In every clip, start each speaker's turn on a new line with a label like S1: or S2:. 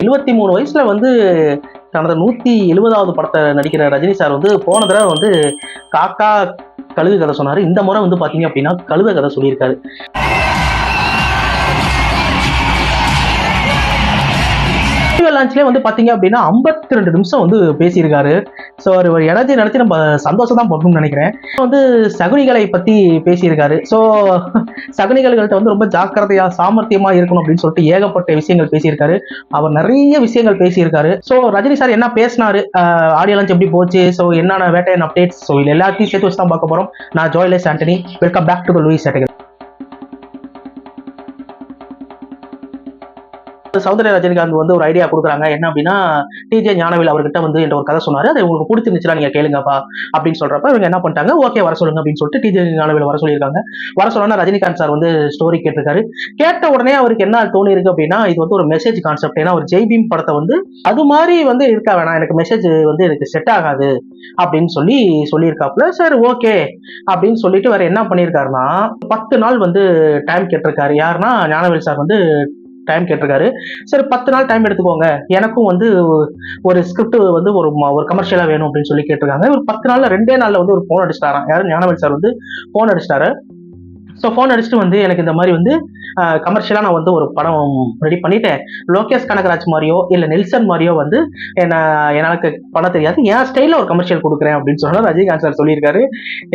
S1: 73 வயசுல வந்து தனது 170வது படத்தை நடிக்கிற ரஜினி சார் வந்து போன தடவை வந்து காக்கா கழுகு கதை சொன்னாரு. இந்த முறை வந்து பாத்தீங்க அப்படின்னா கழுத கதை சொல்லியிருக்காரு. லான்ச்லேயே வந்து பாத்தீங்க அப்படின்னா 52 நிமிஷம் வந்து பேசியிருக்காரு. ஸோ ஒரு எனர்ஜி நினைச்சு நம்ம சந்தோஷம் தான் பண்ணணும்னு நினைக்கிறேன். வந்து சகுனிகளை பத்தி பேசியிருக்காரு. ஸோ சகுனிகள்கிட்ட வந்து ரொம்ப ஜாக்கிரதையா சாமர்த்தியமா இருக்கணும் அப்படின்னு சொல்லிட்டு ஏகப்பட்ட விஷயங்கள் பேசியிருக்காரு. அவர் நிறைய விஷயங்கள் பேசியிருக்காரு. ஸோ ரஜினி சார் என்ன பேசினாரு, ஆடியோ லான்ச் எப்படி போச்சு, ஸோ என்னென்ன வேட்டையன் அப்டேட்ஸ், ஸோ இது எல்லாத்தையும் சேர்த்து வச்சு தான் பார்க்க போறோம். நான் Joyles Antony. Welcome back to the லூயிஸ் சேட்டகல். சௌந்தர்யா ரஜினிகாந்த் வந்து ஒரு ஐடியா கொடுக்குறாங்க. என்ன அப்படின்னா, டிஜே ஞானவேல் அவர்கிட்ட வந்து என்ற ஒரு கதை சொன்னாரு, அது உங்களுக்கு பிடிச்சிருந்துச்சுன்னா நீங்க கேளுங்கப்பா அப்படின்னு சொல்றப்ப இவங்க என்ன பண்ணிட்டாங்க, ஓகே வர சொல்லுங்க அப்படின்னு சொல்லிட்டு டிஜே ஞானவேல் வர சொல்லியிருக்காங்க. வர சொன்னா ரஜினிகாந்த் சார் வந்து ஸ்டோரி கேட்டிருக்காரு. கேட்ட உடனே அவருக்கு என்ன தோணி இருக்கு அப்படின்னா, இது வந்து ஒரு மெசேஜ் கான்செப்ட். ஏன்னா ஒரு ஜெய்பீம் படத்தை வந்து அது மாதிரி வந்து இருக்க வேணாம், எனக்கு மெசேஜ் வந்து எனக்கு செட் ஆகாது அப்படின்னு சொல்லியிருக்காப்புல. சார் ஓகே அப்படின்னு சொல்லிட்டு வேற என்ன பண்ணியிருக்காருன்னா 10 நாள் வந்து டைம் கேட்டிருக்காரு. யாருன்னா ஞானவேல் சார் வந்து டைம் கேட்டிருக்காரு. சரி 10 நாள் டைம் எடுத்துக்கோங்க, எனக்கும் வந்து ஒரு ஸ்கிரிப்ட் வந்து ஒரு கமர்ஷியலா வேணும் அப்படின்னு சொல்லி கேட்டிருக்காங்க. ஒரு 10 நாள்ல 2 நாள்ல வந்து ஒரு போன் அடிச்சிட்டாராம். யாரும் ஞானவேல் சார் வந்து போன் அடிச்சிட்டாரு. ஸோ ஃபோன் அடிச்சுட்டு வந்து எனக்கு இந்த மாதிரி வந்து கமர்ஷியலாக நான் வந்து ஒரு படம் ரெடி பண்ணிட்டேன், லோகேஷ் கனகராஜ் மாதிரியோ இல்லை நெல்சன் மாதிரியோ வந்து எனக்கு பண்ண தெரியாது, என் ஸ்டைலில் ஒரு கமர்ஷியல் கொடுக்குறேன் அப்படின்னு சொன்னா ரஜினிகாந்த் சார் சொல்லியிருக்காரு.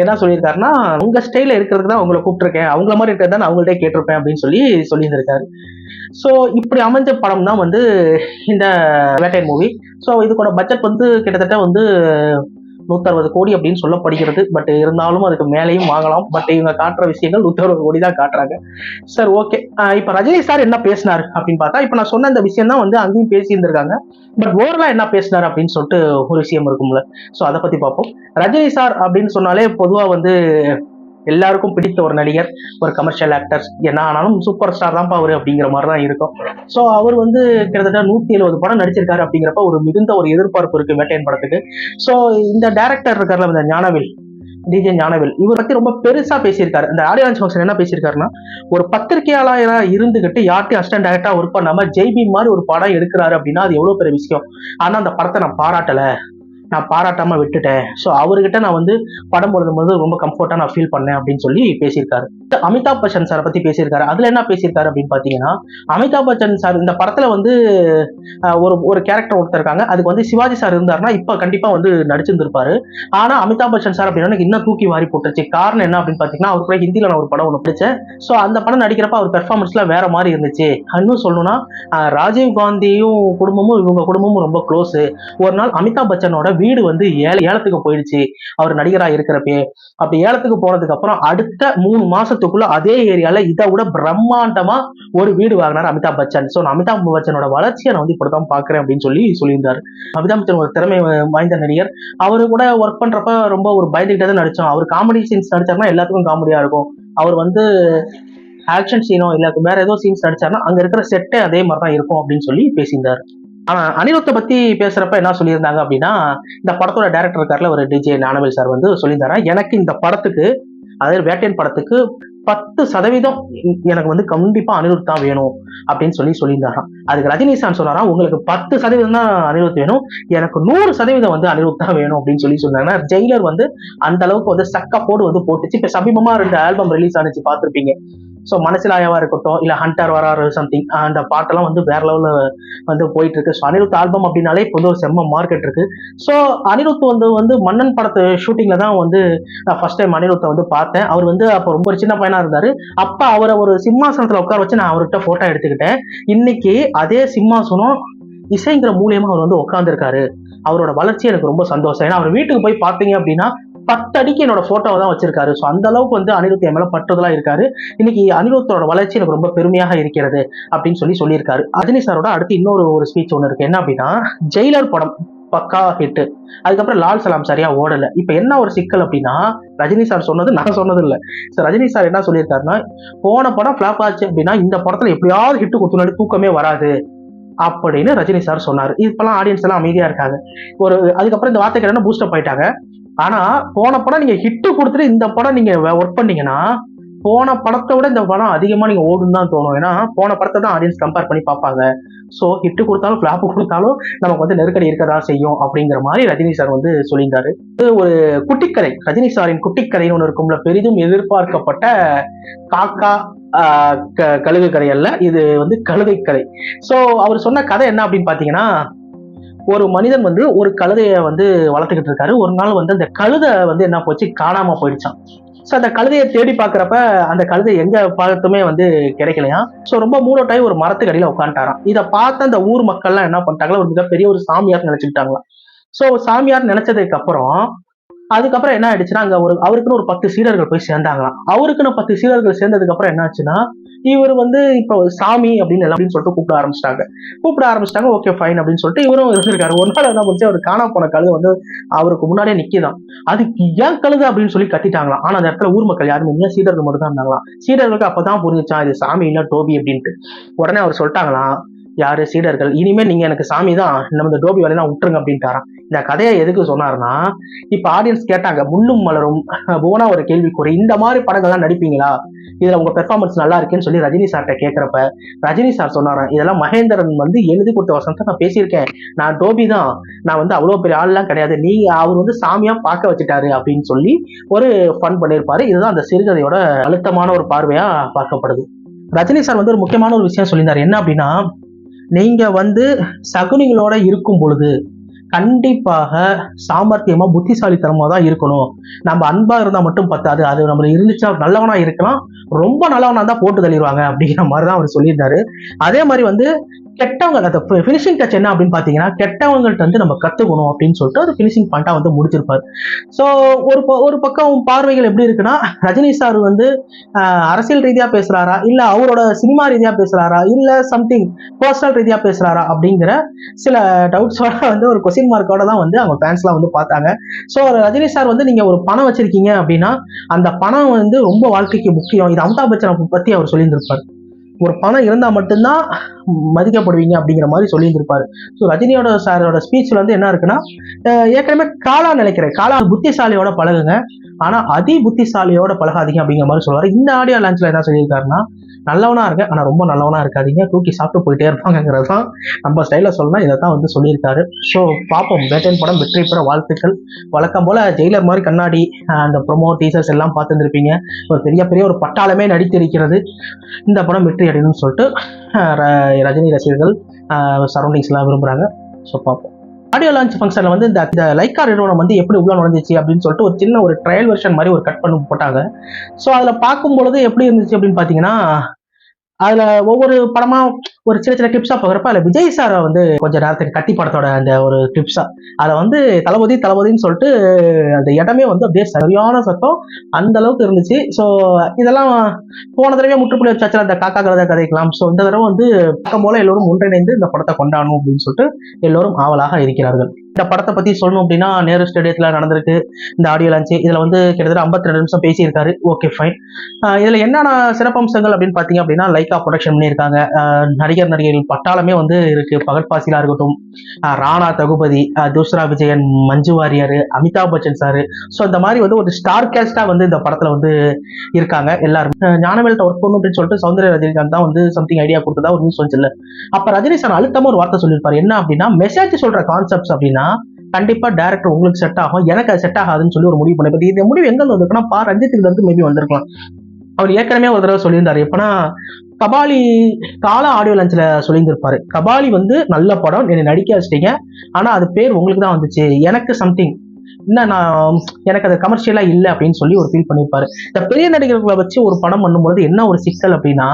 S1: என்ன சொல்லியிருக்காருன்னா, உங்கள் ஸ்டைலில் இருக்கிறதுக்கு தான் உங்களை கூப்பிட்டுருக்கேன், அவங்கள மாதிரி இருக்கிறது தான் நான் அவங்கள்ட்ட கேட்டிருப்பேன் அப்படின்னு சொல்லியிருந்திருக்காரு. ஸோ இப்படி அமைஞ்ச படம் தான் வந்து இந்த வேட்டையன் மூவி. ஸோ இதுக்கோட பட்ஜெட் வந்து கிட்டத்தட்ட வந்து 160 கோடி அப்படின்னு சொல்லப்படுகிறது. பட் இருந்தாலும் அதுக்கு மேலேயும் வாங்கலாம். பட் இவங்க காட்டுற விஷயங்கள் 160 கோடி தான் காட்டுறாங்க. சார் ஓகே, இப்ப ரஜினி சார் என்ன பேசினார் அப்படின்னு பார்த்தா, இப்ப நான் சொன்ன இந்த விஷயம் தான் வந்து அங்கேயும் பேசி இருந்திருக்காங்க. பட் ஓவரலா என்ன பேசினார் அப்படின்னு சொல்லிட்டு ஒரு விஷயம் இருக்கும்ல, ஸோ அதை பத்தி பார்ப்போம். ரஜினி சார் அப்படின்னு சொன்னாலே பொதுவா வந்து எல்லாருக்கும் பிடித்த ஒரு நடிகர், ஒரு கமர்ஷியல் ஆக்டர், என்ன ஆனாலும் சூப்பர் ஸ்டார் தான்ப்பா அவரு அப்படிங்கிற மாதிரி தான் இருக்கும். ஸோ அவர் வந்து கிட்டத்தட்ட 170 படம் நடிச்சிருக்காரு. அப்படிங்கிறப்ப ஒரு மிகுந்த ஒரு எதிர்பார்ப்பு இருக்கு வேட்டையன் படத்துக்கு. ஸோ இந்த டைரக்டர் இருக்காருல, இந்த ஞானவேல், டிஜே ஞானவேல், இவர் பத்தி ரொம்ப பெருசா பேசியிருக்காரு. இந்த ஆடியோ லான்ச் ஃபங்க்ஷன் என்ன பேசியிருக்காருன்னா, ஒரு பத்திரிகையாளரா இருந்துகிட்டு யார்ட்டையும் அசிஸ்டன்ட் டைரக்டா ஒர்க் பண்ணாம ஜெய்பீம் மாதிரி ஒரு படம் எடுக்கிறாரு அப்படின்னா அது எவ்வளவு பெரிய விஷயம். ஆனா அந்த படத்தை நான் பாராட்டாம விட்டுட்டேன். ஸோ அவர்கிட்ட நான் வந்து படம் போது ரொம்ப கம்ஃபர்ட்டா நான் ஃபீல் பண்ணேன் அப்படின்னு சொல்லி பேசியிருக்காரு. அமிதாப் பச்சன் சாரை பத்தி பேசியிருக்காரு. அதுல என்ன பேசியிருக்காரு அப்படின்னு பாத்தீங்கன்னா, அமிதாப் பச்சன் சார் இந்த படத்துல வந்து ஒரு கேரக்டர் ஒருத்தருக்காங்க, அதுக்கு வந்து சிவாஜி சார் இருந்தாருன்னா இப்ப கண்டிப்பா வந்து நடிச்சிருந்திருப்பாரு. ஆனா அமிதாப் பச்சன் சார் அப்படின்னா இன்னும் தூக்கி வாரி போட்டுருச்சு. காரணம் என்ன அப்படின்னு பாத்தீங்கன்னா, அவர் கூட ஹிந்தியில நான் ஒரு படம் ஒன்று பிடிச்சேன். ஸோ அந்த படம் நடிக்கிறப்ப அவர் பெர்ஃபார்மன்ஸ்ல வேற மாதிரி இருந்துச்சு. இன்னும் சொல்லணும்னா ராஜீவ் காந்தியும் குடும்பமும் இவங்க குடும்பமும் ரொம்ப க்ளோஸ். ஒரு நாள் அமிதாப் பச்சனோட வீடு வந்து ஏலத்துக்கு போயிடுச்சு அவர் நடிகரா இருக்கிறப்பே. அப்படி ஏலத்துக்கு போனதுக்கு அப்புறம் அடுத்த 3 மாசத்துக்குள்ள அதே ஏரியால இதை விட பிரம்மாண்டமா ஒரு வீடு வாங்கினார் அமிதாப் பச்சன். ஸோ அமிதாப் பச்சனோட வளர்ச்சியை நான் வந்து இப்படிதான் பாக்குறேன் அப்படின்னு சொல்லியிருந்தாரு. அமிதாப் பச்சன் ஒரு திறமை வாய்ந்த நடிகர். அவரு கூட ஒர்க் பண்றப்ப ரொம்ப ஒரு பயந்துகிட்டே தான் நடிச்சோம். அவர் காமெடி சீன்ஸ் நடிச்சாருன்னா எல்லாத்துக்கும் காமெடியா இருக்கும். அவர் வந்து ஆக்ஷன் சீனோ இல்ல வேற ஏதோ சீன்ஸ் நடிச்சாருன்னா அங்க இருக்கிற செட்டே அதே மாதிரி தான் இருக்கும் அப்படின்னு சொல்லி பேசியிருந்தாரு. ஆனா அனிருத்தை பத்தி பேசுறப்ப என்ன சொல்லியிருந்தாங்க அப்படின்னா, இந்த படத்தோட டைரக்டர் இருக்காருல ஒரு டிஜே ஞானவேல் சார் வந்து சொல்லியிருந்தாரா, எனக்கு இந்த படத்துக்கு, அதாவது வேட்டையன் படத்துக்கு 10% எனக்கு வந்து கண்டிப்பா அனிருத் தான் வேணும் அப்படின்னு சொல்லியிருந்தாராம். அதுக்கு ரஜினி சார் சொன்னாராம், உங்களுக்கு 10% தான் அனிருத் வேணும், எனக்கு 100% வந்து அனிருத் தான் வேணும் அப்படின்னு சொன்னாங்க. ஜெயிலர் வந்து அந்த அளவுக்கு வந்து சக்கப்போடு வந்து போட்டுச்சு. இப்ப சமீபமா 2 ஆல்பம் ரிலீஸ் ஆனிச்சு, பார்த்துருப்பீங்க. ஸோ மனசிலாயாவா இருக்கட்டும் இல்ல ஹண்டர் வராரு சம்திங், அந்த பாட்டெல்லாம் வந்து வேற லெவல்ல வந்து போயிட்டு இருக்கு. ஸோ அனிருத் ஆல்பம் அப்படின்னாலே இப்போ வந்து ஒரு செம்ம மார்க்கெட் இருக்கு. ஸோ அனிருத் வந்து மன்னன் படத்து ஷூட்டிங்ல தான் வந்து நான் ஃபர்ஸ்ட் டைம் அனிருத்தை வந்து பார்த்தேன். அவர் வந்து அப்போ ரொம்ப ஒரு சின்ன பையனா இருந்தாரு. அப்ப அவரை ஒரு சிம்மாசனத்துல உட்கார வச்சு நான் அவர்கிட்ட போட்டோ எடுத்துக்கிட்டேன். இன்னைக்கு அதே சிம்மாசனம் இசைங்கிற மூலியமா அவர் வந்து உட்கார்ந்துருக்காரு. அவரோட வளர்ச்சி எனக்கு ரொம்ப சந்தோஷம். ஏன்னா அவர் வீட்டுக்கு போய் பார்த்தீங்க அப்படின்னா 10 அடிக்கு என்னோட போட்டோவை தான் வச்சிருக்காரு. ஸோ அந்த அளவுக்கு வந்து அனிருத் என் மேல பற்றுதலா இருக்காரு. இன்னைக்கு அனிருத்தோட வளர்ச்சி எனக்கு ரொம்ப பெருமையாக இருக்கிறது அப்படின்னு சொல்லியிருக்காரு. ரஜினி சாரோட அடுத்து இன்னொரு ஸ்பீச் ஒன்று இருக்கு. என்ன அப்படின்னா, ஜெயிலர் படம் பக்கா ஹிட், அதுக்கப்புறம் லால் சலாம் சரியா ஓடல. இப்ப என்ன ஒரு சிக்கல் அப்படின்னா, ரஜினி சார் சொன்னது நான் சொன்னது இல்ல. ரஜினி சார் என்ன சொல்லியிருக்காருன்னா, போன படம் பிளாப் ஆச்சு அப்படின்னா இந்த படத்துல எப்படியாவது ஹிட் கொடுத்துனாடி தூக்கமே வராது அப்படின்னு ரஜினி சார் சொன்னாரு. இப்பெல்லாம் ஆடியன்ஸ் எல்லாம் அமைதியா இருக்காங்க. அதுக்கப்புறம் இந்த வார்த்தை கேட்டா பூஸ்டப் ஆயிட்டாங்க. ஆனா போன படம் நீங்க ஹிட் கொடுத்துட்டு இந்த படம் நீங்க ஒர்க் பண்ணீங்கன்னா போன படத்தை விட இந்த படம் அதிகமா நீங்க ஓடுன்னு தான் தோணும். ஏன்னா போன படத்தை தான் ஆடியன்ஸ் கம்பேர் பண்ணி பார்ப்பாங்க. ஸோ ஹிட் கொடுத்தாலும் ஃபிளாப் கொடுத்தாலும் நமக்கு வந்து நெருக்கடி இருக்கதான் செய்யும் அப்படிங்கிற மாதிரி ரஜினி சார் வந்து சொல்லியிருந்தாரு. இது ஒரு குட்டிக்கதை, ரஜினி சாரின் குட்டிக்கதைன்னு ஒன்று இருக்கும்ல, பெரிதும் எதிர்பார்க்கப்பட்ட காக்கா கழுகு கதை அல்ல, இது வந்து கழுதை கதை. ஸோ அவர் சொன்ன கதை என்ன அப்படின்னு பாத்தீங்கன்னா, ஒரு மனிதன் வந்து ஒரு கழுதைய வந்து வளர்த்துக்கிட்டு இருக்காரு. ஒரு நாள் வந்து அந்த கழுதை வந்து என்ன போச்சு, காணாம போயிடுச்சான். ஸோ அந்த கழுதையை தேடி பார்க்குறப்ப அந்த கழுதை எங்க பார்த்துமே வந்து கிடைக்கலையா. ஸோ ரொம்ப மூலோட்டாய் ஒரு மரத்துக்கு அடியில் உட்காந்துட்டாராம். இதை பார்த்து அந்த ஊர் மக்கள்லாம் என்ன பண்ணிட்டாங்களா, ஒரு மிகப்பெரிய ஒரு சாமியார் நினைச்சுக்கிட்டாங்களாம். ஸோ சாமியார் நினைச்சதுக்கு அப்புறம் அதுக்கப்புறம் என்ன ஆயிடுச்சுன்னா, அங்க அவருக்குன்னு ஒரு 10 சீடர்கள் போய் சேர்ந்தாங்களாம். அவருக்குன்னு 10 சீடர்கள் சேர்ந்ததுக்கு அப்புறம் என்ன ஆச்சுன்னா, இவர் வந்து இப்போ சாமி அப்படின்னு எல்லாம் அப்படின்னு சொல்லிட்டு கூப்பிட ஆரம்பிச்சிட்டாங்க. ஓகே ஃபைன் அப்படின்னு சொல்லிட்டு இவரும் இருந்திருக்காரு. ஒரு நாள் என்ன பண்ணுச்சு, அவர் காணாம போன கழுதை வந்து அவருக்கு முன்னாடியே நிக்கிதான். அதுக்கு ஏன் கழுதை அப்படின்னு சொல்லி கத்திட்டாங்களாம். ஆனா அந்த இடத்துல ஊர் மக்கள் யாருமே இல்லை, சீடர்கள் மட்டும் தான் இருந்தாங்களாம். சீடர்களுக்கு அப்பதான் புரிஞ்சுச்சா இது சாமி இல்ல டோபி அப்படின்ட்டு. உடனே அவர் சொல்லிட்டாங்களாம், யாரு சீடர்கள், இனிமே நீங்க எனக்கு சாமி தான், நம்ம இந்த டோபி வேலையெல்லாம் விட்டுருங்க அப்படின்ட்டாராம். இந்த கதையை எதுக்கு சொன்னாருன்னா, இப்ப ஆடியன்ஸ் கேட்டாங்க, முள்ளும் மலரும், புவனா ஒரு கேள்விக்குறி, இந்த மாதிரி படங்கள்லாம் நடிப்பீங்களா, இதுல உங்க பெர்ஃபார்மன்ஸ் நல்லா இருக்குன்னு சொல்லி ரஜினி சார்கிட்ட கேட்கிறப்ப ரஜினி சார் சொன்னாராம், இதெல்லாம் மகேந்திரன் வந்து எழுதி கொடுத்த வசனத்தை நான் பேசியிருக்கேன், நான் டோபி தான், நான் வந்து அவ்வளவு பெரிய ஆள்லாம் கிடையாது, நீங்க அவர் வந்து சாமியா பார்க்க வச்சுட்டாரு அப்படின்னு சொல்லி ஒரு ஃபன் பண்ணியிருப்பாரு. இதுதான் அந்த சிறுகதையோட அழுத்தமான ஒரு பார்வையா பார்க்கப்படுது. ரஜினி சார் வந்து ஒரு முக்கியமான ஒரு விஷயம் சொல்லியிருந்தாரு. என்ன அப்படின்னா, நீங்க வந்து சகுனிகளோட இருக்கும் பொழுது கண்டிப்பாக சாமர்த்தியமா புத்திசாலித்தனமா தான் இருக்கணும். நம்ம அன்பா இருந்தா மட்டும் பத்தாது, அது நம்ம இருந்துச்சா நல்லவனா இருக்கலாம், ரொம்ப நல்லவனா தான் போட்டு தள்ளிடுவாங்க அப்படிங்கிற மாதிரிதான் அவர் சொல்லியிருந்தாரு. அதே மாதிரி வந்து கெட்டவங்க, அந்த பினிஷிங் டச் என்ன அப்படின்னு பாத்தீங்கன்னா, கெட்டவங்கள்ட்ட வந்து நம்ம கத்துக்கணும் அப்படின்னு சொல்லிட்டு அது பினிஷிங் பாயிண்டா வந்து முடிச்சிருப்பாரு. ஸோ ஒரு பக்கம் பார்வைகள் எப்படி இருக்குன்னா, ரஜினி சார் வந்து அரசியல் ரீதியா பேசுறாரா, இல்ல அவரோட சினிமா ரீதியா பேசுறாரா, இல்ல சம்திங் பர்சனல் ரீதியா பேசுறாரா அப்படிங்கிற சில டவுட்ஸோட வந்து ஒரு கொஸ்டின் மார்க்கோட தான் வந்து அவங்க ஃபேன்ஸ்லாம் வந்து பார்த்தாங்க. ஸோ ரஜினி சார் வந்து நீங்க ஒரு பணம் வச்சிருக்கீங்க அப்படின்னா அந்த பணம் வந்து ரொம்ப வாழ்க்கைக்கு முக்கியம். இது அமிதாப் பச்சனை பத்தி அவர் சொல்லியிருந்திருப்பார். ஒரு பணம் இருந்தா மட்டும்தான் மதிக்கப்படுவீங்க அப்படிங்கிற மாதிரி சொல்லியிருந்திருப்பாரு. ஸோ ரஜினியோட சாரோட ஸ்பீச்ல வந்து என்ன இருக்குன்னா, ஏற்கனவே காலா நினைக்கிறேன், காலா புத்திசாலியோட பழகுங்க, ஆனா அதி புத்திசாலியோட பழகாதீங்க அப்படிங்கிற மாதிரி சொல்லுவாரு. இந்த ஆடியோ லான்ச்ல என்ன சொல்லியிருக்காருன்னா, நல்லவனா இருக்க ஆனா ரொம்ப நல்லவனா இருக்காதீங்க, தூக்கி சாப்பிட்டு போயிட்டே இருப்பாங்கிறது தான் நம்ம ஸ்டைல சொல்லணும். இதை தான் வந்து சொல்லியிருக்காரு. ஸோ பார்ப்போம், வேட்டையன் படம் வெற்றி பெற வாழ்த்துக்கள். வழக்கம் போல ஜெயிலர் மாதிரி கண்ணாடி அந்த ப்ரொமோ டீசர்ஸ் எல்லாம் பார்த்துருப்பீங்க. ஒரு பெரிய ஒரு பட்டாளமே நடித்திருக்கிறது. இந்த படம் வெற்றி அடையணும்னு சொல்லிட்டு ரஜினி ரசிகர்கள் சரௌண்டிங்ஸ் எல்லாம் விரும்புறாங்க. ஸோ பார்ப்போம். ஆடியோ லான்ச் ஃபங்க்ஷன்ல வந்து இந்த லைக்கா நிறுவனம் வந்து எப்படி உள்ள நுழைஞ்சிச்சு அப்படின்னு சொல்லிட்டு ஒரு சின்ன ஒரு ட்ரையல் வெர்ஷன் மாதிரி ஒரு கட் பண்ணி போட்டாங்க. ஸோ அதில் பார்க்கும்பொழுது எப்படி இருந்துச்சு அப்படின்னு பார்த்தீங்கன்னா, அதுல ஒவ்வொரு படமா ஒரு சின்ன கிளிப்ஸா பாக்குறப்ப அதுல விஜய் சாரை வந்து கொஞ்ச நேரத்துக்கு கத்தி படத்தோட அந்த ஒரு கிளிப்ஸா அதை வந்து தளபதின்னு சொல்லிட்டு அந்த இடமே வந்து அப்படியே சரியான சத்தம் அந்த அளவுக்கு இருந்துச்சு. ஸோ இதெல்லாம் போன தடவை முற்றுப்புள்ளி வச்சாச்சு அந்த காக்கா கதை கதைக்கலாம். ஸோ இந்த தடவை வந்து பக்கம் போல எல்லோரும் ஒன்றிணைந்து இந்த படத்தை கொண்டாடணும் அப்படின்னு சொல்லிட்டு எல்லோரும் ஆவலாக இருக்கிறார்கள். இந்த படத்தை பத்தி சொல்லணும் அப்படின்னா, நேரு ஸ்டேடியத்துல நடந்திருக்கு இந்த ஆடியோ லான்ச். இதுல வந்து கிட்டத்தட்ட 52 நிமிஷம் பேசியிருக்காரு. Okay fine. இதுல என்னென்ன சிறப்பம்சங்கள் அப்படின்னு பாத்தீங்க அப்படின்னா, லைக்கா ப்ரொடக்ஷன் பண்ணியிருக்காங்க. நடிகர்கள் பட்டாளமே வந்து இருக்கு. பகத் பாசிலா இருக்கட்டும், ராணா தகுபதி, தூஸ்ரா விஜயன், மஞ்சு வாரியர், அமிதாப் பச்சன் சாரு. ஸோ இந்த மாதிரி வந்து ஒரு ஸ்டார் கேஸ்டா வந்து இந்த படத்துல வந்து இருக்காங்க எல்லாருமே. ஞானவேல்ட்ட ஒர்க் பண்ணணும் அப்படின்னு சொல்லிட்டு சௌந்தர்யா ரஜினிகாந்த் தான் வந்து சம்திங் ஐடியா கொடுத்ததா ஒரு நியூஸ் வந்துச்சு. அப்ப ரஜினி சார் அழுத்தமா ஒரு வார்த்தை சொல்லியிருப்பாரு. என்ன அப்படின்னா, மெசேஜ் சொல்ற கான்செப்ட்ஸ் அப்படின்னா கண்டிப்பா டேரக்டர் உங்களுக்கு செட் ஆகும், எனக்கு அது செட் ஆகாதுன்னு சொல்லி ஒரு முடிவு பண்ணி, இந்த முடிவு எங்க வந்திருக்குன்னா ரஞ்சித்துக்கு இருந்து மேபி வந்திருக்கலாம். அவர் ஏற்கனவே ஒரு தடவை சொல்லியிருந்தாரு. எப்பனா கபாலி கால ஆடியோ லான்ச்ல சொல்லியிருந்திருப்பாரு, கபாலி வந்து நல்ல படம், என்னை நடிக்க வச்சிட்டீங்க, ஆனா அது பேர் உங்களுக்கு தான் வந்துச்சு, எனக்கு சம்திங் எனக்கு அது கமர்ஷியலா இல்லை அப்படின்னு சொல்லி ஒரு ஃபீல் பண்ணியிருப்பாரு. இந்த பெரிய நடிகர்களை வச்சு ஒரு படம் பண்ணும்போது என்ன ஒரு சிக்கல் அப்படின்னா,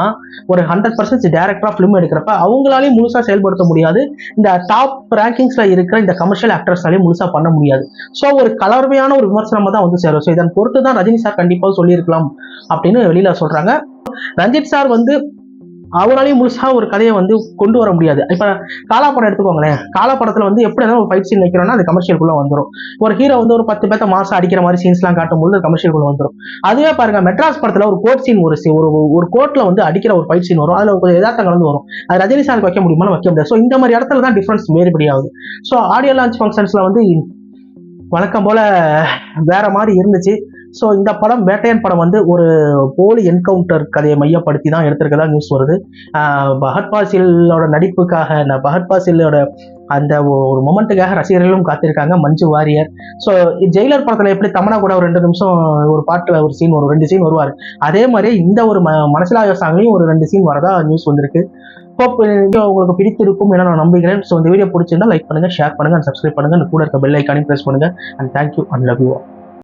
S1: ஒரு 100% டேரக்டரா பிலிம் எடுக்கிறப்ப அவங்களாலேயும் முழுசா செயல்படுத்த முடியாது. இந்த டாப் ரேங்கிங்ஸ்ல இருக்கிற இந்த கமர்ஷியல் ஆக்டர்ஸ்னாலையும் முழுசா பண்ண முடியாது. ஸோ ஒரு கலர்வையான ஒரு விமர்சனமா தான் வந்து சேரும். ஸோ இதன் பொறுத்து தான் ரஜினி சார் கண்டிப்பாக சொல்லியிருக்கலாம் அப்படின்னு வெளியில சொல்றாங்க. ரஞ்சித் சார் வந்து அவராலையும் முழுசா ஒரு கதையை வந்து கொண்டு வர முடியாது. இப்ப காலா படம் எடுத்துக்கோங்களேன். காலா படத்துல வந்து எப்படி ஒரு ஃபைட் சீன் வைக்கிறோம்னா அது கமர்ஷியலுக்குள்ள வந்துடும். ஒரு ஹீரோ வந்து ஒரு 10 பேத்த மாசம் அடிக்கிற மாதிரி சீன்ஸ் எல்லாம் காட்டும்போது கமர்ஷியலுக்குள்ள வந்துடும். அதுவே பாருங்க, மெட்ராஸ் படத்துல ஒரு கோர்ட் சீன், ஒரு கோர்ட்ல வந்து அடிக்கிற ஒரு ஃபைட் சீன் வரும். அதுல கொஞ்சம் எதார்த்தம் கலந்து வரும். அது ரஜினி சாருக்கு வைக்க முடியுமா, வைக்க முடியாது. ஸோ இந்த மாதிரி இடத்துல தான் டிஃபரன்ஸ் வேறுபடி ஆகுது. ஸோ ஆடியோ லான்ச் ஃபங்க்ஷன்ஸ்ல வந்து வழக்கம் போல வேற மாதிரி இருந்துச்சு. ஸோ இந்த படம் வேட்டையன் படம் வந்து ஒரு போலி என்கவுண்டர் கதையை மையப்படுத்தி தான் எடுத்திருக்கதா நியூஸ் வருது. பகத் பாசிலோட நடிப்புக்காக பகத் பாசிலோட அந்த ஒரு மொமெண்ட்டுக்காக ரசிகர்களும் காத்திருக்காங்க. மஞ்சு வாரியர். ஸோ ஜெயிலர் படத்துல எப்படி தமனா கூட ஒரு 2 நிமிஷம் ஒரு பாட்டுல ஒரு சீன் வரும், 2 சீன் வருவார். அதே மாதிரி இந்த ஒரு மனசிலாய சாங்லையும் ஒரு 2 சீன் வரதா நியூஸ் வந்திருக்கு. ஹோப் உங்களுக்கு பிடித்திருக்கும் என நான் நம்புகிறேன். ஸோ இந்த வீடியோ பிடிச்சிருந்தா லைக் பண்ணுங்க, ஷேர் பண்ணுங்க, அண்ட் சப்ஸ்கிரைப் பண்ணுங்க. அந்த கூட இருக்க பெல் ஐக்கானையும் பிரஸ் பண்ணுங்க. And thank you and love you.